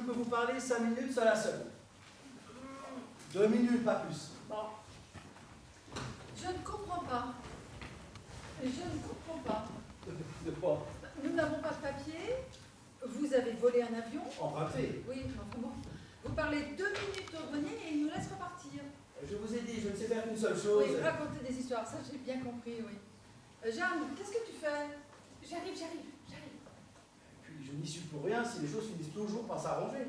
peux vous parler 5 minutes seul à seul. 2 minutes, pas plus. Bon. Je ne comprends pas. Je ne comprends pas. De quoi? Nous n'avons pas de papier. Vous avez volé un avion. Emprunté. Oui, enfin bon. Vous parlez 2 minutes au grenier et il nous laisse repartir. Je vous ai dit, je ne sais faire qu'une seule chose. Oui, raconter des histoires, ça j'ai bien compris, oui. Jeanne, qu'est-ce que tu fais? J'arrive. Puis je n'y suis pour rien si les choses finissent toujours par s'arranger.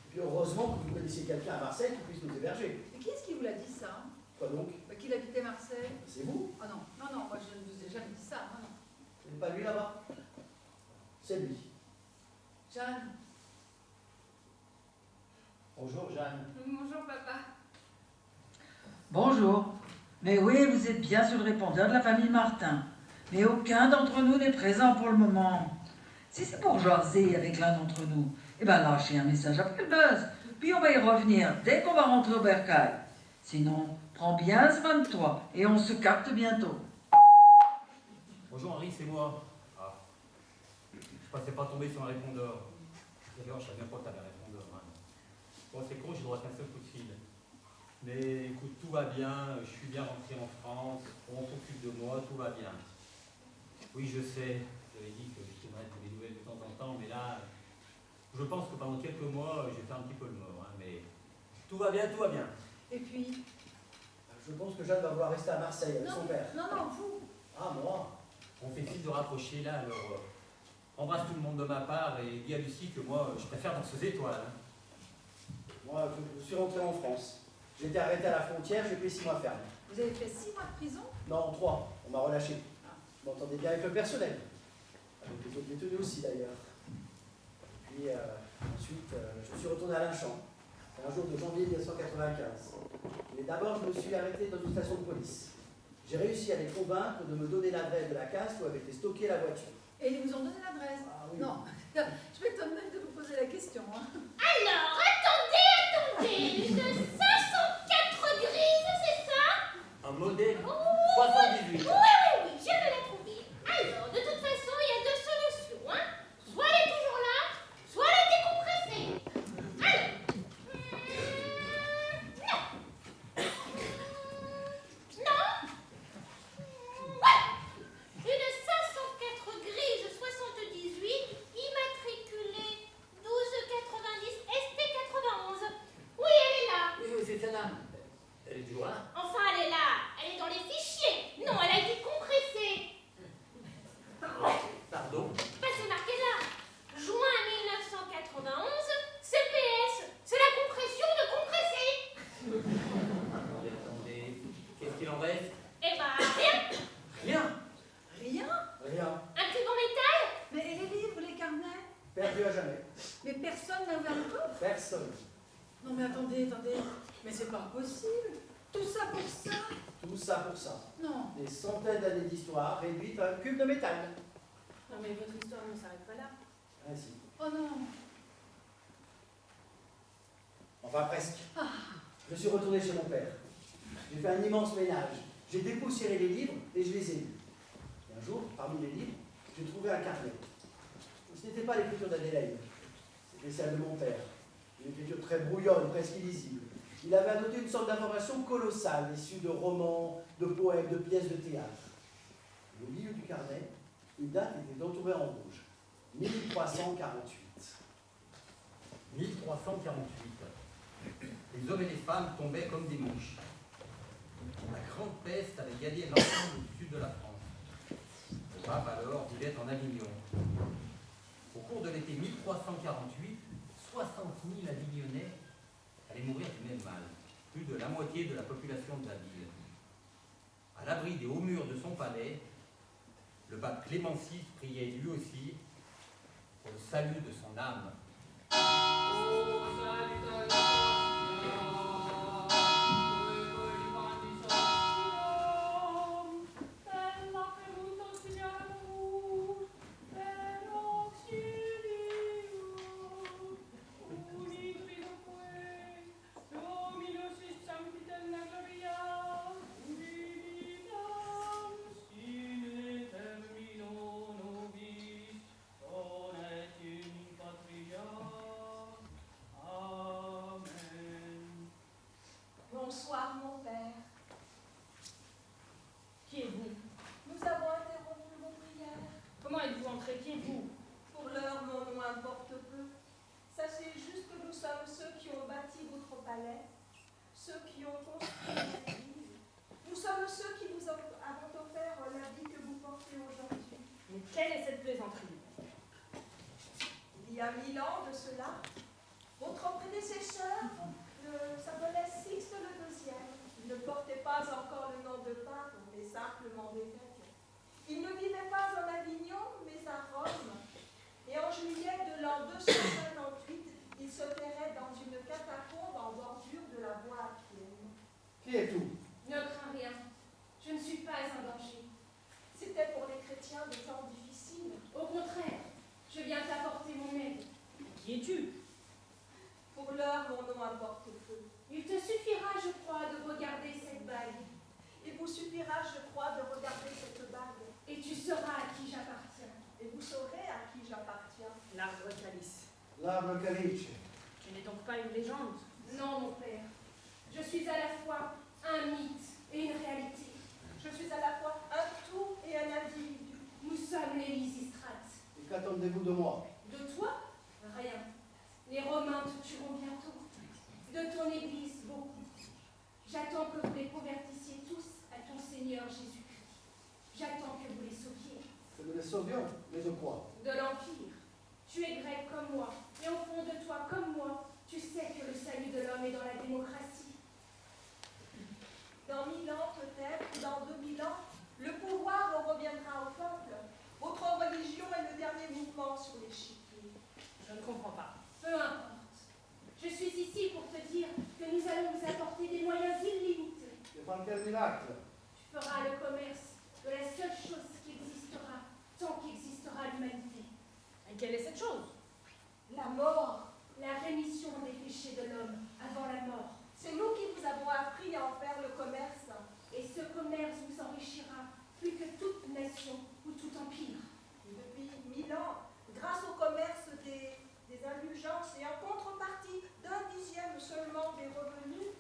Puis heureusement que vous connaissiez quelqu'un à Marseille qui puisse nous héberger. Mais qui est-ce qui vous l'a dit ça? Quoi donc? Qu'il habitait Marseille? C'est vous? Ah non, moi je ne vous ai jamais dit ça, non. Ce n'est pas lui là-bas? C'est lui. Jeanne. Bonjour Jeanne. Bonjour papa. Bonjour. Mais oui, vous êtes bien sur le répondeur de la famille Martin. Mais aucun d'entre nous n'est présent pour le moment. Si c'est pour jaser avec l'un d'entre nous, eh bien lâchez un message après le buzz. Puis on va y revenir dès qu'on va rentrer au bercail. Sinon, prends bien soin de toi et on se capte bientôt. Bonjour Henri, c'est moi. Ah, je pensais pas tomber sur un répondeur. D'ailleurs, je savais bien pas que t'avais un répondeur. Hein. Bon, c'est con, j'ai droit qu'un seul coup de fil. Mais écoute, tout va bien, je suis bien rentré en France, on s'occupe de moi, tout va bien. Oui, je sais, j'avais dit que je tournerais pour des nouvelles de temps en temps, mais là, je pense que pendant quelques mois, j'ai fait un petit peu le mort. Hein, mais tout va bien, tout va bien. Et puis? Je pense que Jeanne va vouloir rester à Marseille avec son père. Non, vous. Ah, moi? On fait fils de rapprocher là, alors embrasse tout le monde de ma part et dis à Lucie que moi, je préfère danseuse étoile. Hein. Moi, je suis rentré en France. J'ai été arrêté à la frontière, j'ai pris 6 mois ferme. Vous avez fait 6 mois de prison? Non, 3. On m'a relâché. Je m'entendais bien avec le personnel. Avec les autres détenus aussi d'ailleurs. Puis ensuite, je suis retourné à Linchamp. C'est un jour de janvier 1995. Mais d'abord, je me suis arrêté dans une station de police. J'ai réussi à les convaincre de me donner l'adresse de la casse où avait été stockée la voiture. Et ils vous ont donné l'adresse? Ah, oui. Non, je m'étonne même de vous poser la question. Hein. Alors, attendez, une 504 grises, c'est ça? Un modèle Oh, 78. Oui, je vais la trouver. Alors, de toute façon, il y a 2 solutions, hein. Soit elle est toujours là, soit elle a été compressée. Alors, non. Ouais, une 504 grise 78, immatriculée 1290 ST91. Oui, elle est là. Oui, c'est celle-là. Elle est toujours là. Enfin, elle est là. Elle est dans les fichiers. Non, elle a été compressée. Pardon. Bah, c'est marqué là. Juin 1991, CPS. C'est la compression de compresser. Attendez. Qu'est-ce qu'il en reste? Eh bah, rien. Rien. Rien? Rien. Un cube en métal. Mais et les livres, les carnets? Perdu à jamais. Mais personne n'a ouvert le coffre? Personne. Non mais attendez. Mais c'est pas possible. Tout ça pour ça? Tout ça pour ça. Non. Des centaines d'années d'histoire réduites à un cube de métal. Non mais votre histoire ne s'arrête pas là. Ainsi. Oh non. Enfin, presque. Je suis retourné chez mon père. J'ai fait un immense ménage. J'ai dépoussiéré les livres et je les ai lus. Et un jour, parmi les livres, j'ai trouvé un carnet. Ce n'était pas l'écriture d'Adélaïde. C'était celle de mon père. Une écriture très brouillonne, presque illisible. Il avait annoté une sorte d'information colossale, issue de romans, de poèmes, de pièces de théâtre. Et au milieu du carnet, une date était entourée en rouge. 1348. 1348. Les hommes et les femmes tombaient comme des mouches. La grande peste avait gagné l'ensemble du sud de la France. Le pape alors vivait en Avignon. Au cours de l'été 1348, 60 000 Avignonnais allaient mourir du même mal. Plus de la moitié de la population de la ville. À l'abri des hauts murs de son palais, le pape Clément VI priait lui aussi pour le salut de son âme. palais, ceux qui ont construit les églises. Nous sommes ceux qui vous avons offert l'habit que vous portez aujourd'hui. Mais quelle est cette plaisanterie? Il y a 1000 ans de cela, votre prédécesseur s'appelait Sixte le II. Il ne portait pas encore le nom de pape, mais simplement d'évêque. Il ne vivait pas en Avignon, mais à Rome. Et en juillet de l'an 258, il se terrait dans une catacombe en bordure de la voie Appienne. Qui est tout? Ne crains rien. Je ne suis pas en danger. C'était pour les chrétiens des temps difficiles. Au contraire, je viens t'apporter mon aide. Qui es-tu? Pour l'heure, mon nom importe peu. Il te suffira, je crois, de regarder cette bague. Il vous suffira, je crois, de regarder cette bague. Et tu sauras à qui j'appartiens. Et vous saurez à qui j'appartiens. L'arbre calice. L'arbre calice. Tu n'es donc pas une légende? Non, mon père. Je suis à la fois un mythe et une réalité. Je suis à la fois un tout et un individu. Nous sommes les Lysistrates. Et qu'attendez-vous de moi? De toi? Rien. Les Romains te tueront bientôt. De ton Église, beaucoup. J'attends que vous les convertissiez tous à ton Seigneur Jésus-Christ. J'attends que vous les sauviez. Que nous les sauvions, mais de quoi? De l'Empire. Tu es grec comme moi, et au fond de toi comme moi, tu sais que le salut de l'homme est dans la démocratie. Dans 1000 ans peut-être, ou dans 2000 ans, le pouvoir reviendra au peuple. Votre religion est le dernier mouvement sur l'échiquier. Je ne comprends pas. Peu importe. Je suis ici pour te dire que nous allons vous apporter des moyens illimités. Et par quel miracle? Tu feras le commerce de la seule chose qui existera, tant qu'existera l'humanité. Et quelle est cette chose? La mort. La rémission des péchés de l'homme avant la mort. C'est nous qui vous avons appris à en faire le commerce. Et ce commerce vous enrichira plus que toute nation ou tout empire. Depuis 1000 ans, grâce au commerce des indulgences et en contrepartie d'1/10 seulement des revenus,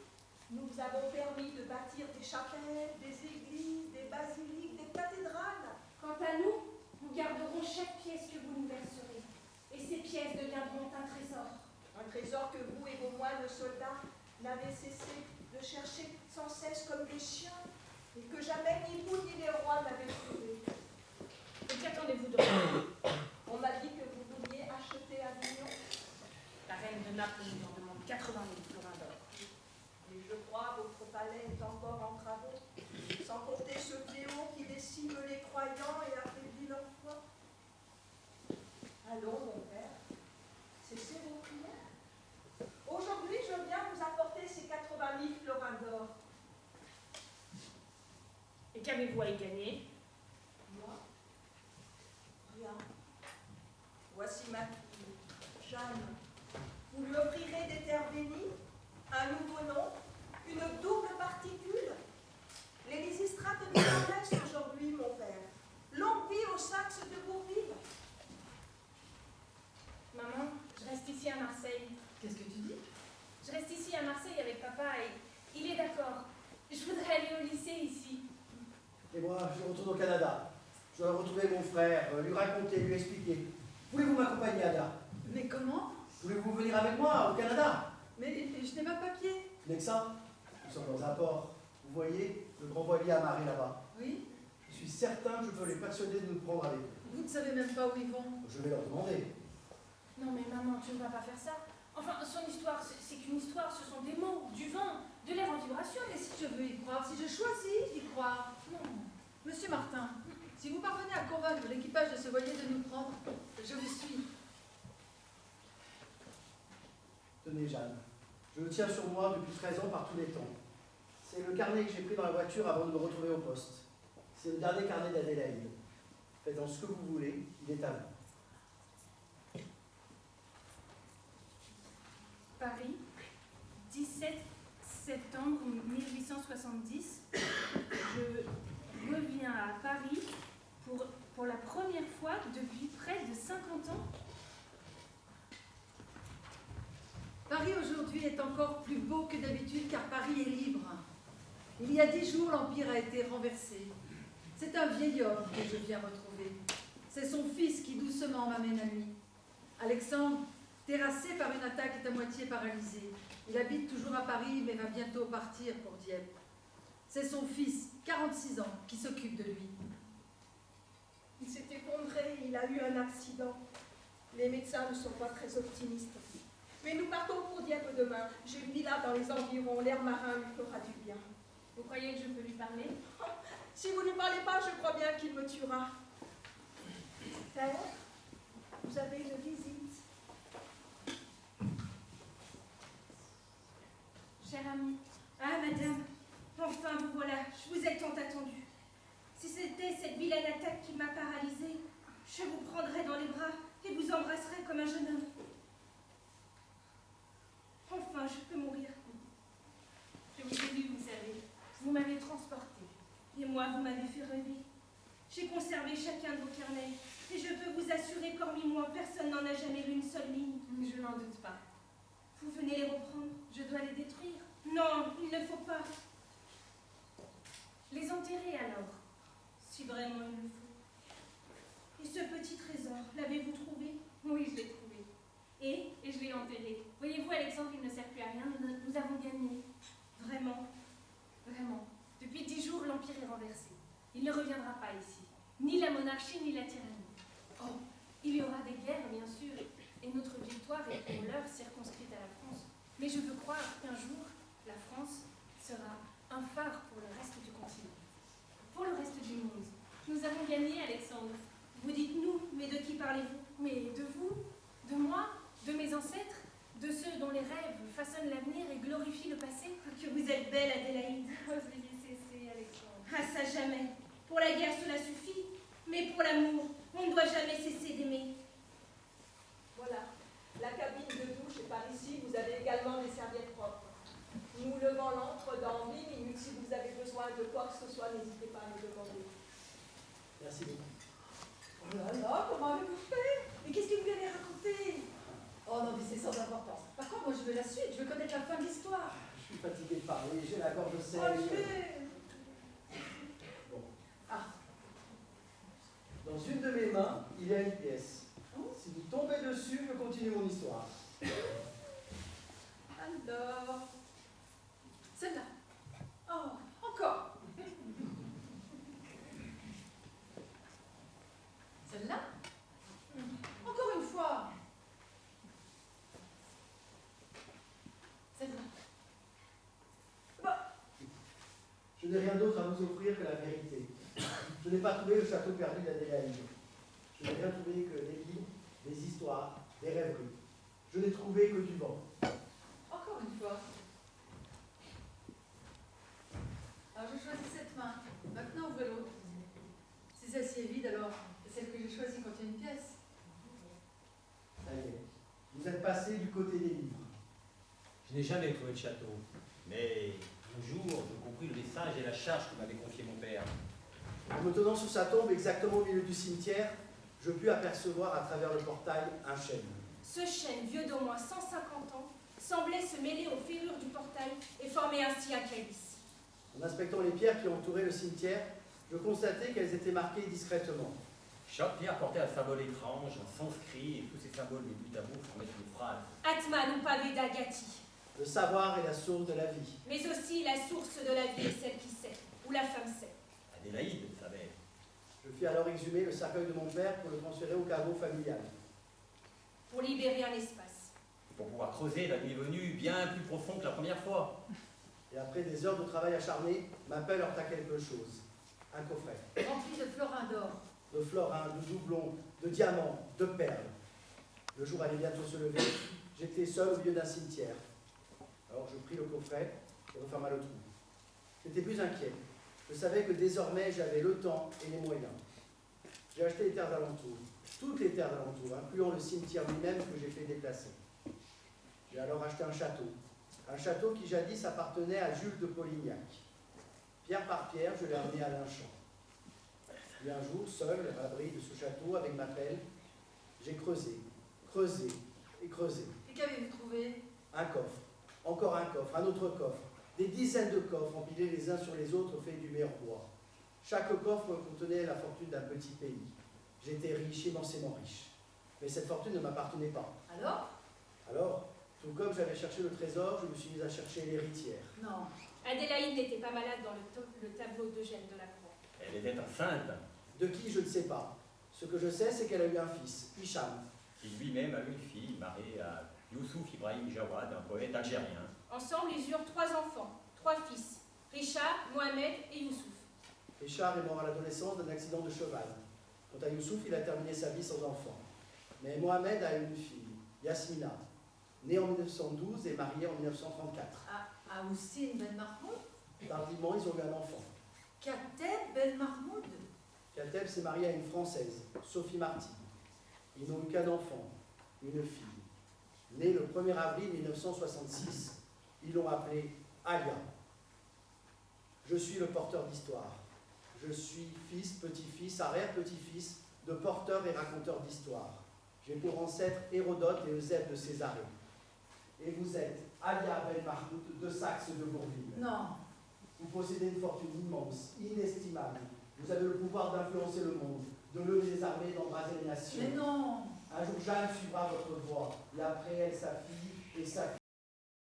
nous vous avons permis de bâtir des chapelles, des églises, des basiliques, des cathédrales. Quant à nous, nous garderons chaque pièce que vous nous verserez. Et ces pièces deviendront un trésor. Un trésor que vous et vos moines soldats n'avez cessé de chercher sans cesse comme des chiens, et que jamais ni vous ni les rois n'avaient trouvé. Et qu'attendez-vous de moi? On m'a dit que vous vouliez acheter Avignon. La reine de Naples nous en demande 80 000 florins d'or. Et je crois votre palais est encore en travaux, sans compter ce fléau qui décime les croyants et affaiblit leur foi. Allons, mon père, cessez vos prières. Aujourd'hui, je viens vous apporter ces 80 000 florins d'or. Et qu'avez-vous à y gagner? Moi, rien. Voici ma fille, Jeanne. Vous lui offrirez des terres bénies, un nouveau nom, une double particule. Les Lysistrates disparaissent aujourd'hui, mon père. Longue vie aux Saxes de Bourville. Maman, je reste ici à Marseille. Qu'est-ce que tu dis? Je reste ici à Marseille avec papa et il est d'accord. Je voudrais aller au lycée ici. Et moi, je retourne au Canada. Je dois retrouver mon frère, lui raconter, lui expliquer. Voulez-vous m'accompagner, Ada? Mais comment? Voulez-vous venir avec moi au Canada? Mais je n'ai pas de papier. Ce n'est que ça. Nous sommes dans un port. Vous voyez, le grand voilier amarré là-bas. Oui? Je suis certain que je peux les persuader de nous prendre avec eux. Vous ne savez même pas où ils vont. Je vais leur demander. Non mais maman, tu ne vas pas faire ça. Enfin, son histoire, c'est qu'une histoire, ce sont des mots, du vent, de l'air en vibration. Et si je veux y croire, si je choisis d'y croire? Non. Monsieur Martin, si vous parvenez à convaincre l'équipage de ce voilier de nous prendre, je vous suis. Tenez, Jeanne. Je le tiens sur moi depuis 13 ans par tous les temps. C'est le carnet que j'ai pris dans la voiture avant de me retrouver au poste. C'est le dernier carnet d'Adélaïde. Faites-en ce que vous voulez, il est à vous. Paris, 17 septembre 1870. Je reviens à Paris pour la première fois depuis près de 50 ans. Paris aujourd'hui est encore plus beau que d'habitude car Paris est libre. Il y a 10 jours, l'Empire a été renversé. C'est un vieil homme que je viens retrouver. C'est son fils qui doucement m'amène à lui. Alexandre, terrassé par une attaque, est à moitié paralysé. Il habite toujours à Paris, mais va bientôt partir pour Dieppe. C'est son fils, 46 ans, qui s'occupe de lui. Il s'est effondré, il a eu un accident. Les médecins ne sont pas très optimistes. Mais nous partons pour Dieppe demain. J'ai une villa dans les environs, l'air marin lui fera du bien. Vous croyez que je peux lui parler? Si vous ne parlez pas, je crois bien qu'il me tuera. Père, vous avez une visite. Chère amie. Ah, madame. Enfin, vous voilà. Je vous ai tant attendu. Si c'était cette vilaine attaque qui m'a paralysée, je vous prendrais dans les bras et vous embrasserais comme un jeune homme. Enfin, je peux mourir. Je vous ai vu, vous savez. Vous m'avez transportée. Et moi, vous m'avez fait rêver. J'ai conservé chacun de vos carnets. Et je peux vous assurer qu'hormis moi, personne n'en a jamais lu une seule ligne. Je n'en doute pas. Vous venez les reprendre. Je dois les détruire. Non, il ne faut pas. Les enterrer alors, si vraiment il le faut. Et ce petit trésor, l'avez-vous trouvé? Oui, je l'ai trouvé. Et je l'ai enterré. Voyez-vous, Alexandre, il ne sert plus à rien. Nous avons gagné. Vraiment? Vraiment. Depuis 10 jours, l'Empire est renversé. Il ne reviendra pas ici. Ni la monarchie, ni la tyrannie. Oh, il y aura des guerres, bien sûr. Et notre victoire est pour l'heure circonscrite à la France. Mais je veux croire qu'un jour, la France sera un phare pour le reste du continent. Pour le reste du monde. Nous avons gagné, Alexandre. Vous dites nous, mais de qui parlez-vous? Mais de vous, de moi, de mes ancêtres, de ceux dont les rêves façonnent l'avenir et glorifient le passé. Que vous êtes belle, Adélaïde. Veuillez cesser, Alexandre. Ah, ça jamais. Pour la guerre, cela suffit. Mais pour l'amour, on ne doit jamais cesser d'aimer. Voilà, la cabine de douche est par ici. Vous avez également des serviettes propres. Nous levons l'encre dans 8 minutes. Si vous avez besoin de quoi que ce soit, n'hésitez pas à nous demander. Merci beaucoup. Oh là là, comment avez-vous fait? Mais qu'est-ce que vous lui avez raconté? Oh non, mais c'est sans importance. Par contre, moi je veux la suite, je veux connaître la fin de l'histoire. Je suis fatigué de parler, j'ai la gorge sèche. Bon. Ah. Dans une de mes mains, il y a une pièce. Si vous tombez dessus, je continue mon histoire. Alors, celle-là. Oh, encore. Celle-là. Encore une fois. Celle-là. Bah. Je n'ai rien d'autre à vous offrir que la vérité. Je n'ai pas trouvé le château perdu d'Adélaïde. Je n'ai rien trouvé que des livres, des histoires, des rêveries. Je n'ai trouvé que du vent. Encore une fois. Alors je choisis cette main. Maintenant ouvrez l'autre. Si celle-ci est vide, alors c'est celle que j'ai choisie quand il y a une pièce. Ça y est. Vous êtes passé du côté des livres. Je n'ai jamais trouvé de château. Mais un jour, je compris le message et la charge que m'avait confié mon père. En me tenant sur sa tombe, exactement au milieu du cimetière, je pus apercevoir à travers le portail un chêne. Ce chêne, vieux d'au moins 150 ans, semblait se mêler aux ferrures du portail et former ainsi un calice. En inspectant les pierres qui entouraient le cimetière, je constatai qu'elles étaient marquées discrètement. Chaque pierre portait un symbole étrange, un sanskrit, et tous ces symboles mis bout à bout formaient une phrase. Atman ou Paveda Gati. Le savoir est la source de la vie. Mais aussi la source de la vie est celle qui sait, ou la femme sait. Adélaïde savait. Je fis alors exhumer le cercueil de mon père pour le transférer au caveau familial. Pour libérer un espace. Pour pouvoir creuser la nuit venue bien plus profond que la première fois. Et après des heures de travail acharné, ma pelle heurta quelque chose. Un coffret. Rempli de florins d'or. De florins, de doublons, de diamants, de perles. Le jour allait bientôt se lever. J'étais seul au milieu d'un cimetière. Alors je pris le coffret et referma le trou. J'étais plus inquiet. Je savais que désormais j'avais le temps et les moyens. J'ai acheté les terres d'alentour, toutes les terres d'alentour, incluant le cimetière lui-même que j'ai fait déplacer. J'ai alors acheté un château qui jadis appartenait à Jules de Polignac. Pierre par pierre, je l'ai amené à Linchamp. Et un jour, seul, à l'abri de ce château, avec ma pelle, j'ai creusé, creusé et creusé. Et qu'avez-vous trouvé? Un coffre, encore un coffre, un autre coffre, des dizaines de coffres empilés les uns sur les autres faits du meilleur bois. Chaque coffre contenait la fortune d'un petit pays. J'étais riche, immensément riche. Mais cette fortune ne m'appartenait pas. Alors? que j'avais cherché le trésor, je me suis mise à chercher l'héritière. Non. Adélaïde n'était pas malade dans le tableau d'Eugène Delacroix. Elle était enceinte, De qui, je ne sais pas. Ce que je sais, c'est qu'elle a eu un fils, Hicham. qui lui-même a eu une fille mariée à Youssouf Ibrahim Jawad, un poète algérien. Ensemble, ils eurent 3 enfants, 3 fils, Richard, Mohamed et Youssouf. Richard est mort à l'adolescence d'un accident de cheval. Quant à Youssouf, il a terminé sa vie sans enfant. Mais Mohamed a eu une fille, Yasmina, née en 1912 et mariée en 1934. À Houssine Ben Mahmoud. Tardivement, ils ont eu un enfant. Kateb Ben Mahmoud. Kateb s'est marié à une Française, Sophie Marty. Ils n'ont eu qu'un enfant, une fille. Née le 1er avril 1966, ils l'ont appelée Alia. Je suis le porteur d'histoire. Je suis fils, petit-fils, arrière-petit-fils de porteurs et raconteurs d'histoire. J'ai pour ancêtre Hérodote et Eusèbe de Césarée. Et vous êtes Alia Ben Mahmoud de Saxe de Bourville. Non. Vous possédez une fortune immense, inestimable. Vous avez le pouvoir d'influencer le monde, de lever les armées, d'embraser les nations. Mais non. Un jour, Jeanne suivra votre voie, et après elle, sa fille, et sa